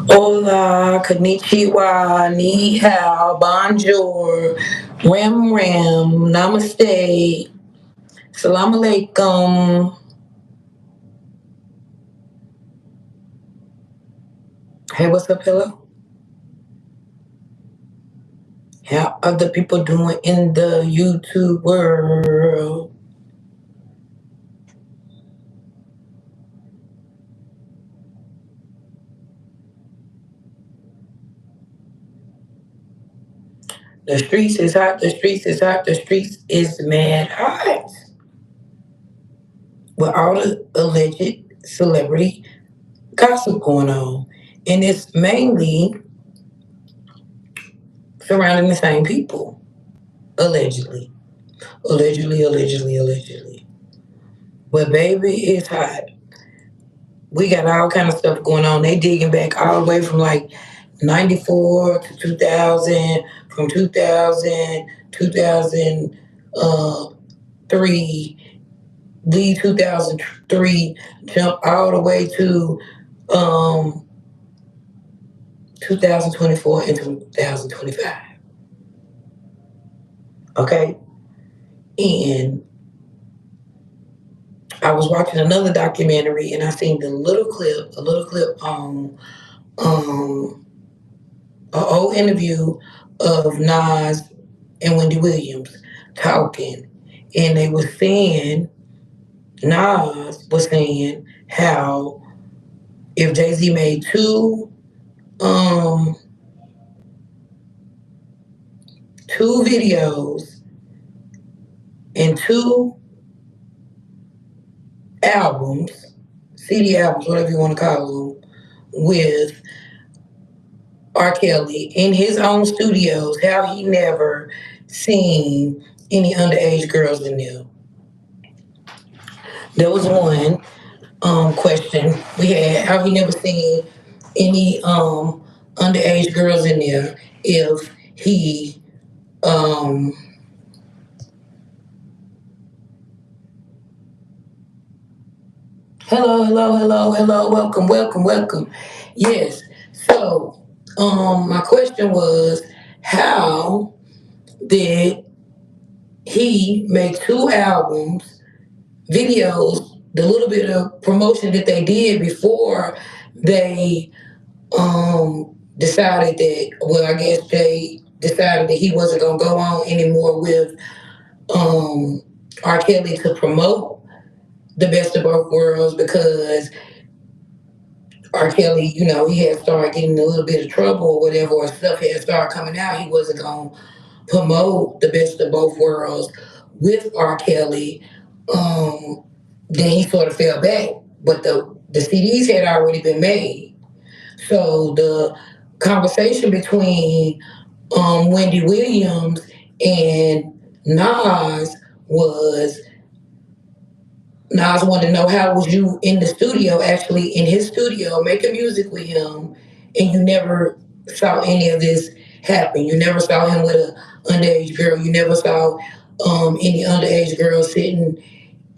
Hola, konnichiwa, ni hao, bonjour, ram, namaste, salam alaikum. Hey, what's up, hello? How other people doing in the YouTube world? The streets is hot, the streets is hot, the streets is mad hot. With all the alleged celebrity gossip going on. And it's mainly surrounding the same people, allegedly. Allegedly. But baby, it's hot. We got all kind of stuff going on. They digging back all the way from like 94 to 2000, from 2000, 2003, leave 2003, jump all the way to um, 2024 and 2025. Okay? And I was watching another documentary and I seen a little clip on um, an old interview of Nas and Wendy Williams talking, and they were saying Nas was saying how if Jay Z made um two videos and two albums, CD albums, whatever you want to call them, with R. Kelly in his own studios, how he never seen any underage girls in there. There was one question we had, how he never seen any underage girls in there if he um hello, welcome. Yes. So my question was, how did he make two albums, videos, the little bit of promotion that they did before they decided that, well, I guess they decided that he wasn't gonna go on anymore with um R. Kelly to promote the best of both worlds because R. Kelly, he had started getting a little bit of trouble or whatever, or stuff had started coming out. He wasn't gonna promote the best of both worlds with R. Kelly. Um, then he sort of fell back, but the CDs had already been made. So the conversation between Wendy Williams and Nas was, Nas wanted to know, how was you in the studio, actually in his studio, making music with him, and you never saw any of this happen. You never saw him with an underage girl. You never saw any underage girl sitting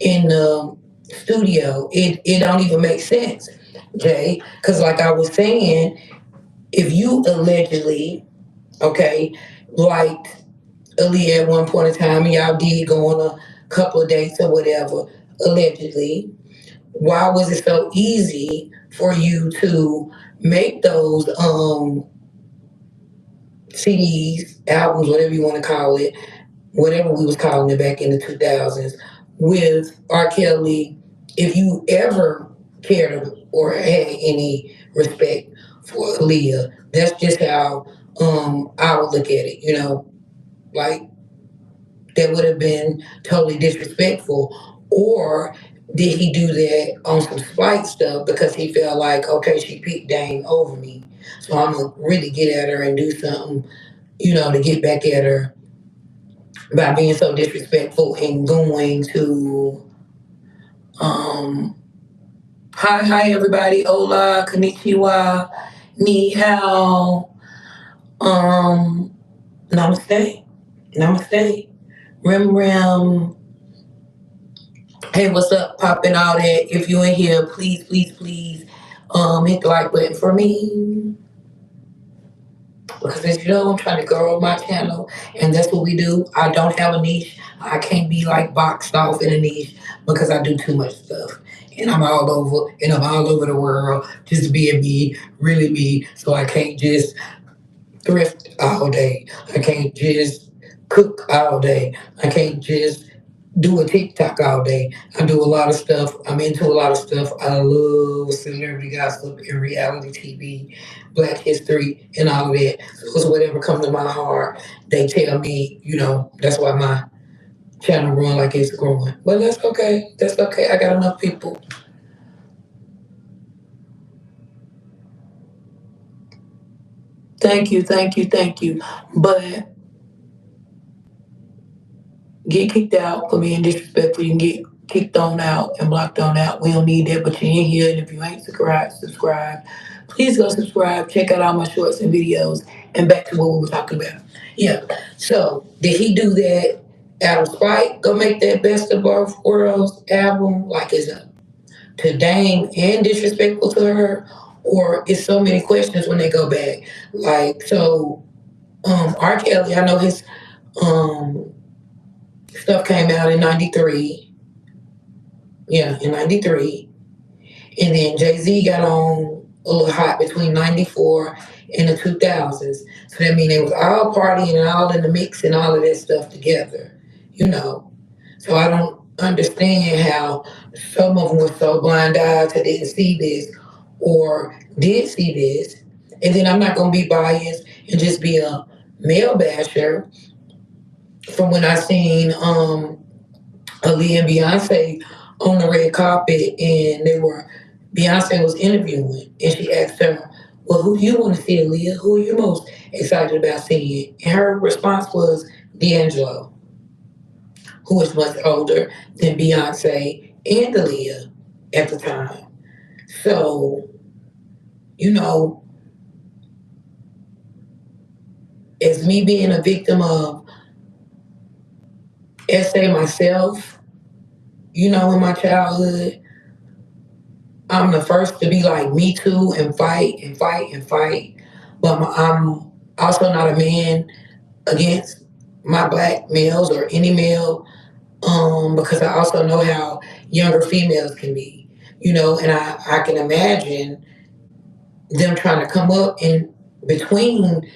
in the studio. It don't even make sense, Jay, because like I was saying, if you allegedly, okay, liked Aaliyah at one point in time, and y'all did go on a couple of dates or whatever, allegedly, why was it so easy for you to make those CDs, albums, whatever you want to call it, whatever we was calling it back in the 2000s, with R. Kelly, if you ever cared or had any respect for Aaliyah? That's just how I would look at it, like that would have been totally disrespectful. Or did he do that on some spite stuff because he felt like, okay, she picked Dame over me, so I'm gonna really get at her and do something, to get back at her by being so disrespectful and going to um hi everybody, hola, konnichiwa, ni hao, um namaste, rim. Hey, what's up? Popping all that. If you're in here, please, please, please. Hit the like button for me because as you know, I'm trying to grow my channel, and that's what we do. I don't have a niche. I can't be like boxed off in a niche because I do too much stuff. And I'm all over the world, just being me, really me. So I can't just thrift all day. I can't just cook all day. I can't just do a TikTok all day. I do a lot of stuff. I'm into a lot of stuff. I love celebrity gossip and reality TV, Black history, and all of that. So it's whatever comes to my heart. They tell me, that's why my channel growing like it's growing. But that's okay. That's okay. I got enough people. Thank you, thank you, thank you. But get kicked out for being disrespectful. You can get kicked on out and blocked on out. We don't need that, but you're in here. And if you ain't subscribed, subscribe. Please go subscribe. Check out all my shorts and videos. And back to what we were talking about. Yeah. So, did he do that out of spite? Go make that Best of Both Worlds album like it's a to Dame and disrespectful to her? Or it's so many questions when they go back. Like, so, R. Kelly, I know his um stuff came out in 93. Yeah, in 93. And then Jay Z got on a little hot between 94 and the 2000s. So that means they was all partying and all in the mix and all of that stuff together, you know. So I don't understand how some of them were so blind eyed that didn't see this or did see this. And then I'm not going to be biased and just be a male basher from when I seen Aaliyah and Beyonce on the red carpet, and Beyonce was interviewing, and she asked her, "Well, who do you want to see, Aaliyah? Who are you most excited about seeing?" And her response was D'Angelo, who was much older than Beyonce and Aaliyah at the time. So, you know, as me being a victim of SA myself, in my childhood, I'm the first to be like me too and fight and fight and fight. But I'm also not a man against my black males or any male, because I also know how younger females can be, and I can imagine them trying to come up in between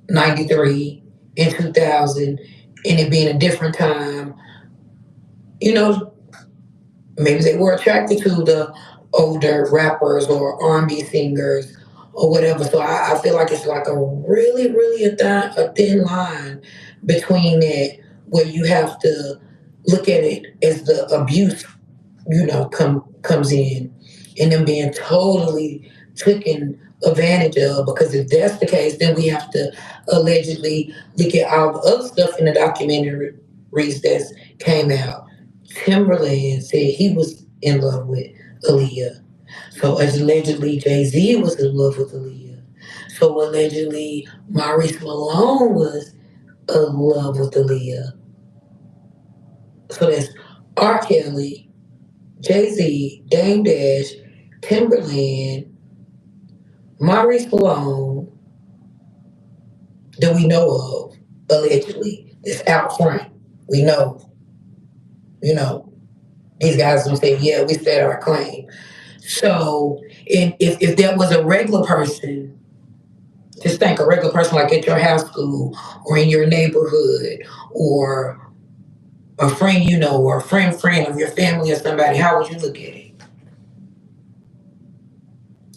93 and 2000 and it being a different time, you know, maybe they were attracted to the older rappers or R&B singers or whatever. So I feel like it's like a really, really a thin line between that where you have to look at it as the abuse, comes in and them being totally taken advantage of. Because if that's the case, then we have to allegedly look at all the other stuff in the documentaries that came out. Timberland said he was in love with Aaliyah. So as allegedly Jay Z was in love with Aaliyah. So allegedly Maurice Malone was in love with Aaliyah. So that's R. Kelly, Jay Z, Dame Dash, Timberland, Maurice Malone that we know of, allegedly, that's out front. We know, you know, these guys will say, yeah, we said our claim. So, and if there was a regular person, just think a regular person like at your house school or in your neighborhood or a friend or a friend of your family or somebody, how would you look at it?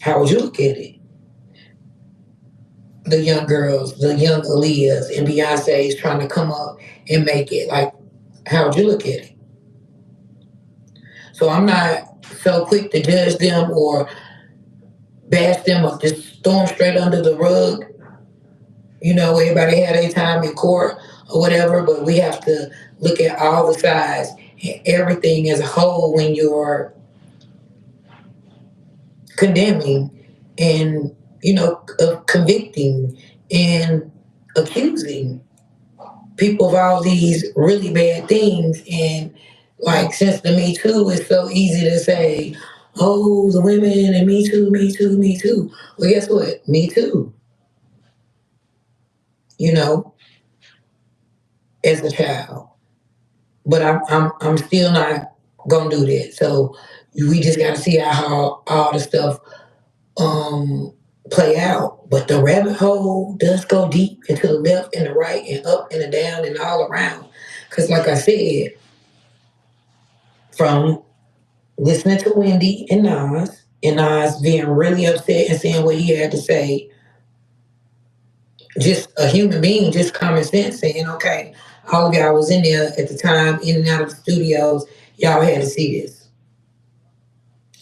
How would you look at it? The young girls, the young Aaliyahs and Beyonce's trying to come up and make it. Like, how would you look at it? So I'm not so quick to judge them or bash them or just throw them straight under the rug. Everybody had a time in court or whatever, but we have to look at all the sides and everything as a whole when you're condemning and, convicting and accusing people of all these really bad things. And like, since the Me Too, it's so easy to say, Oh, the women and me too, me too, me too. Well, guess what? Me too. You know, as a child, but I'm still not gonna do that. So we just gotta see how all the stuff um play out. But the rabbit hole does go deep into the left and the right and up and the down and all around. Cause like I said, from listening to Wendy and Nas being really upset and saying what he had to say, just a human being, just common sense saying, okay, all of y'all was in there at the time, in and out of the studios, y'all had to see this.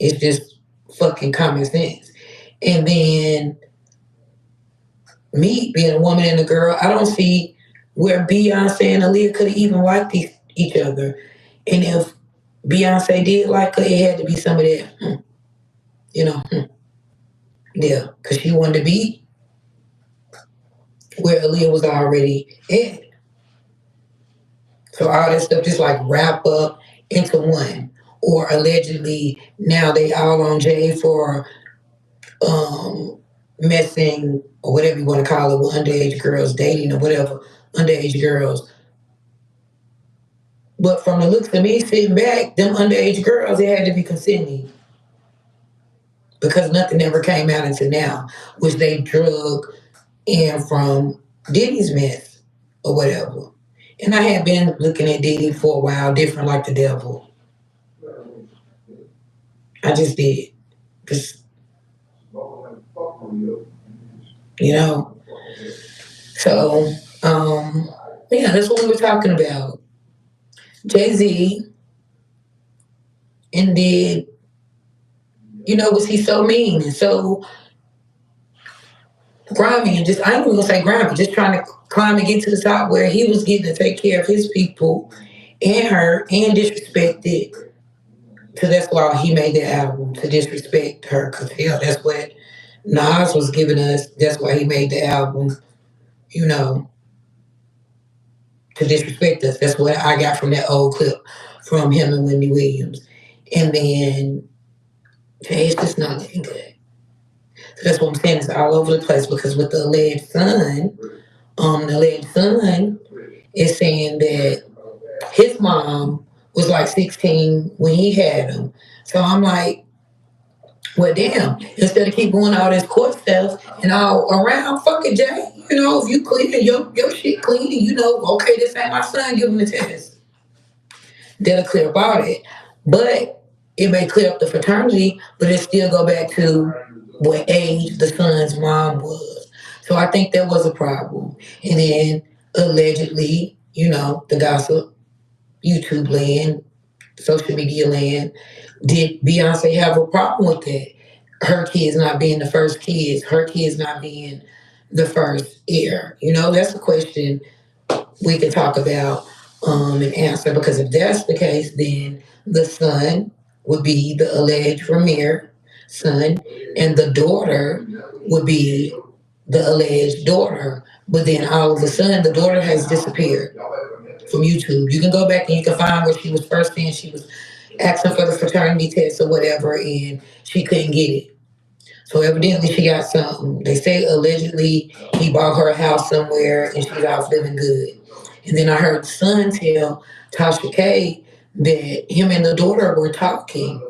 It's just fucking common sense. And then me being a woman and a girl, I don't see where Beyonce and Aaliyah could have even liked each other. And if Beyonce did like her, it had to be some of that, you know, yeah, because she wanted to be where Aaliyah was already at. So all that stuff just like wrap up into one. Or allegedly now they all on Jay for um, messing or whatever you want to call it with underage girls, dating or whatever, underage girls. But from the looks of me sitting back, them underage girls, they had to be consenting because nothing ever came out until now, which they drug in from Diddy's mess or whatever. And I had been looking at Diddy for a while, different like the devil. I just did. Cause, you know, so, yeah, that's what we were talking about. Jay-Z, and did, was he so mean and so grimy and just, I ain't even gonna say grimy, just trying to climb and get to the top where he was getting to take care of his people and her and disrespected. So that's why he made that album, to disrespect her. Cause hell, that's what Nas was giving us. That's why he made the album, you know, to disrespect us. That's what I got from that old clip from him and Wendy Williams. And then Jay's just not looking good. So that's what I'm saying. It's all over the place because with the alleged son is saying that his mom was like 16 when he had him. So I'm like, well, damn. Instead of keep doing all this court stuff and all around, fuck it, Jay. If you clean and your shit clean and okay, this ain't my son, give him the test. That'll clear up all that. But it may clear up the fraternity, but it still go back to what age the son's mom was. So I think that was a problem. And then allegedly, the gossip, YouTube land, social media land, did Beyonce have a problem with that? Her kids not being the first kids, her kids not being the first heir. That's a question we can talk about and answer, because if that's the case, then the son would be the alleged Ramir son, and the daughter would be the alleged daughter. But then all of a sudden, the daughter has disappeared from YouTube. You can go back and you can find where she was first in. She was asking for the fraternity test or whatever, and she couldn't get it. So evidently she got something. They say allegedly he bought her a house somewhere and she's off living good. And then I heard the son tell Tasha K that him and the daughter were talking.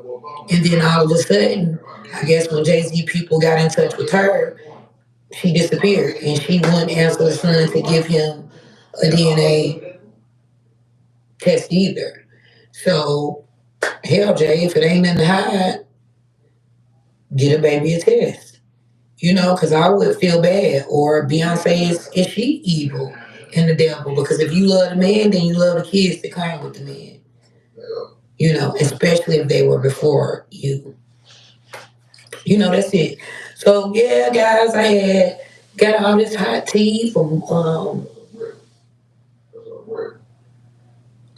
And then all of a sudden, I guess when Jay-Z people got in touch with her, she disappeared and she wouldn't answer the son to give him a DNA test either. So, hell, Jay, if it ain't in the hide, get a baby a test. Because I would feel bad. Or Beyonce, is she evil and the devil? Because if you love the man, then you love the kids that come with the man. Especially if they were before you. That's it. So yeah, guys, I had got all this hot tea from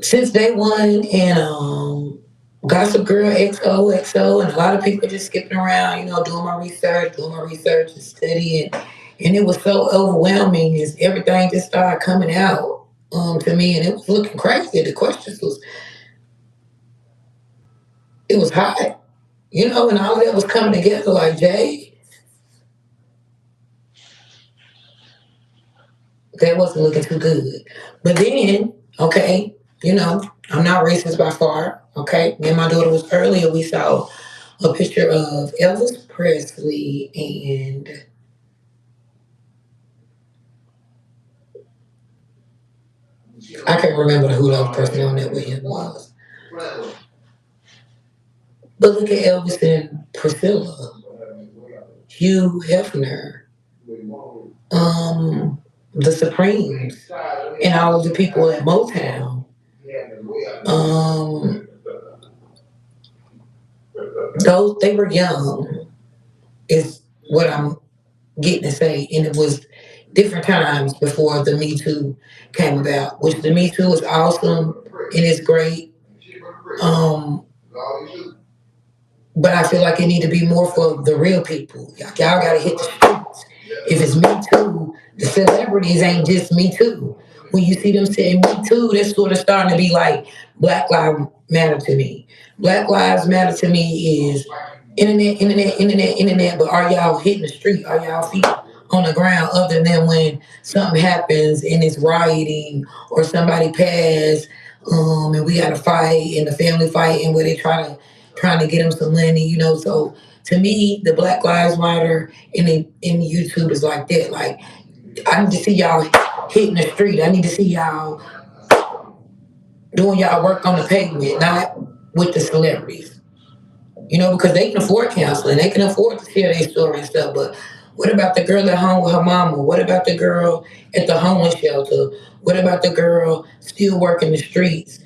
since day one, and Gossip Girl XOXO, and a lot of people just skipping around, doing my research and studying. And it was so overwhelming as everything just started coming out to me, and it was looking crazy. The questions it was hot. And all that was coming together like, Jay, that wasn't looking too good. But then, okay, I'm not racist by far. Okay, me and my daughter was earlier. We saw a picture of Elvis Presley and I can't remember who the other person on that with him was. But look at Elvis and Priscilla, Hugh Hefner, the Supremes, and all of the people at Motown. Um, those they were young is what I'm getting to say, and it was different times before the Me Too came about. Which the Me Too is awesome and it's great. Um, but I feel like it need to be more for the real people. Y'all gotta hit the streets. If it's Me Too, the celebrities ain't just Me Too. When you see them saying Me Too, that's sort of starting to be like Black Lives Matter to me. Black Lives Matter to me is internet. But are y'all hitting the street? Are y'all feet on the ground? Other than when something happens and it's rioting or somebody passed, and we got a fight and the family fight and where they trying to get them some money. So to me, the Black Lives Matter in YouTube is like that. Like I need to see y'all hitting the street. I need to see y'all doing y'all work on the pavement, not with the celebrities. Because they can afford counseling, they can afford to share their story and stuff. But what about the girl at home with her mama? What about the girl at the homeless shelter? What about the girl still working the streets?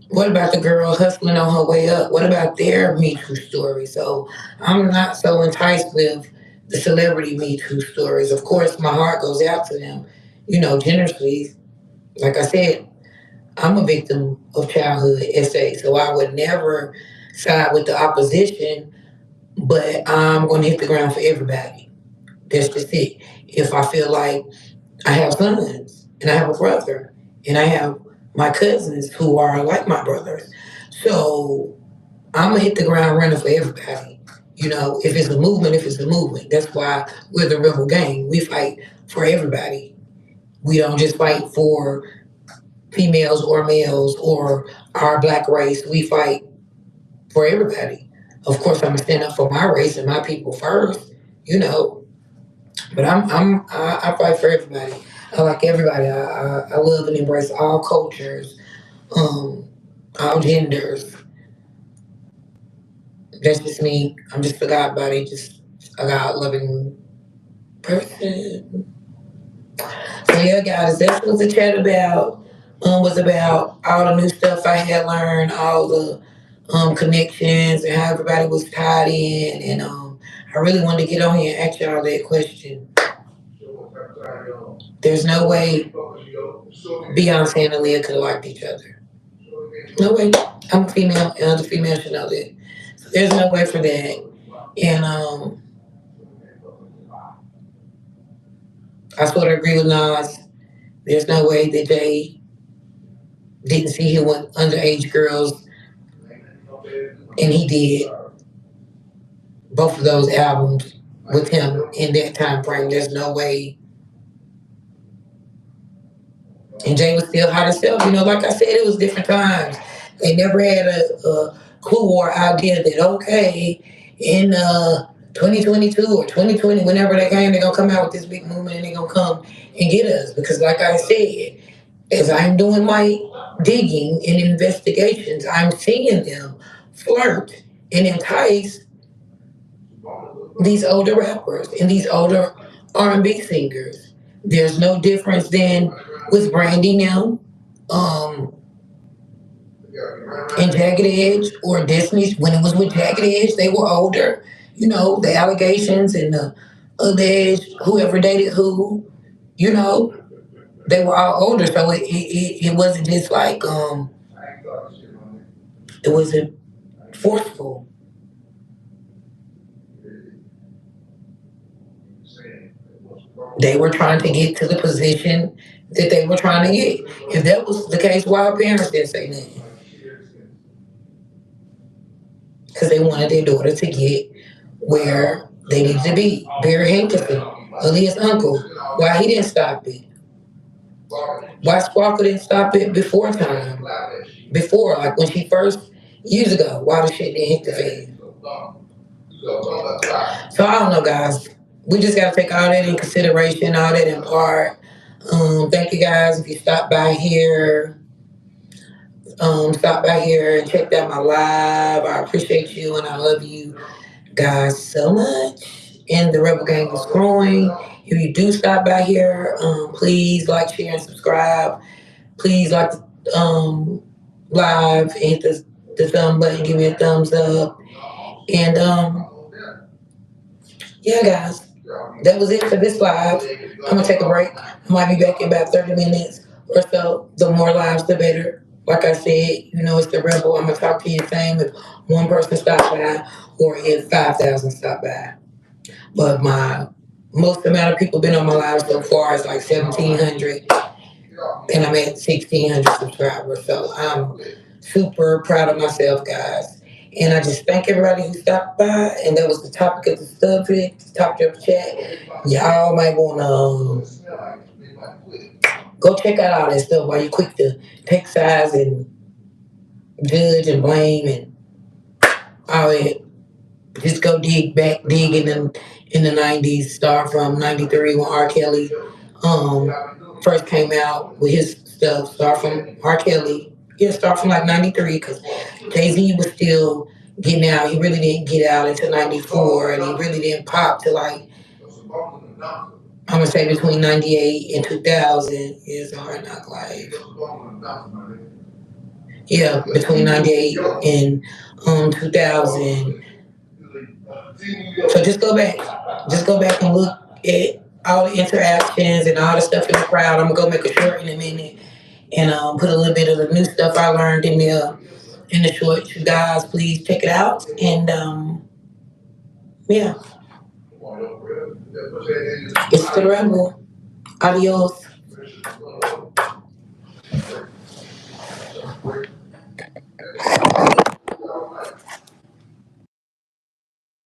What about the girl hustling on her way up? What about their Me Too story? So I'm not so enticed with the celebrity Me Too stories. Of course, my heart goes out to them, generously. Like I said, I'm a victim of childhood SA, so I would never side with the opposition, but I'm going to hit the ground for everybody. That's just it. If I feel like I have sons and I have a brother and I have my cousins who are like my brothers, so I'm gonna hit the ground running for everybody. If it's a movement, if it's a movement. That's why we're the Rebel Gang. We fight for everybody. We don't just fight for females or males or our black race. We fight for everybody. Of course, I'm gonna stand up for my race and my people first. You know, but I fight for everybody. I like everybody. I love and embrace all cultures, um, all genders. That's just me. I'm just a God body, just a God loving person. So yeah, guys, that's what the chat about. Was about all the new stuff I had learned, all the connections, and how everybody was tied in. And I really wanted to get on here and ask y'all that question. There's no way Beyonce and Aaliyah could have liked each other. No way. I'm a female, and other females should know that. So there's no way for that. And I sort of agree with Nas. There's no way that they didn't see him with underage girls, and he did both of those albums with him in that time frame. There's no way. And Jay was still hot himself. Like I said, it was different times. They never had a clue or idea that, okay, in 2022 or 2020, whenever they came, they're going to come out with this big movement and they're going to come and get us. Because, like I said, as I'm doing my digging and investigations, I'm seeing them flirt and entice these older rappers and these older R&B singers. There's no difference than with Brandy now, um, and Jagged Edge or Destiny's. When it was with Jagged Edge, they were older. The allegations and the alleged whoever dated who. You know, they were all older, so it wasn't just like it wasn't forceful. They were trying to get to the position that they were trying to get. If that was the case, why our parents didn't say nothing? because they wanted their daughter to get where they needed to be. Barry Hankerson, Aaliyah's uncle, why he didn't stop it? Why Sparkle didn't stop it before time? Before, like when she first, years ago, why the shit didn't hit the fan? So I don't know, guys. We just gotta take all that in consideration, all that in part. Thank you guys if you stop by here and checked out my live. I appreciate you and I love you guys so much. And the Rebel Gang is growing. If you do stop by here, please like, share, and subscribe. Please like the live and hit the thumb button, give me a thumbs up. And yeah, guys, that was it for this live. I'm gonna take a break. I might be back in about 30 minutes or so. The more lives, the better. Like I said, it's the Rebel. I'm gonna talk to you the same if one person stops by or if 5,000 stop by. But my most amount of people been on my live so far is like 1,700, and I'm at 1,600 subscribers. So I'm super proud of myself, guys. And I just thank everybody who stopped by. And that was the topic of the subject, the topic of the chat. Y'all might want to go check out all that stuff while you're quick to take sides and judge and blame and all that. Just go dig in the '90s. Start from '93 when R. Kelly um first came out with his stuff. Start from R. Kelly. Yeah, start from like '93 because Jay-Z was still getting out. He really didn't get out until '94, and he really didn't pop till like I'm gonna say between '98 and 2000 is a Hard Knock Life. Yeah, between '98 and 2000. So just go back and look at all the interactions and all the stuff in the crowd. I'm gonna go make a short in a minute and put a little bit of the new stuff I learned in there in the short. You guys, please check it out. And yeah, it's the Rebel. Adios.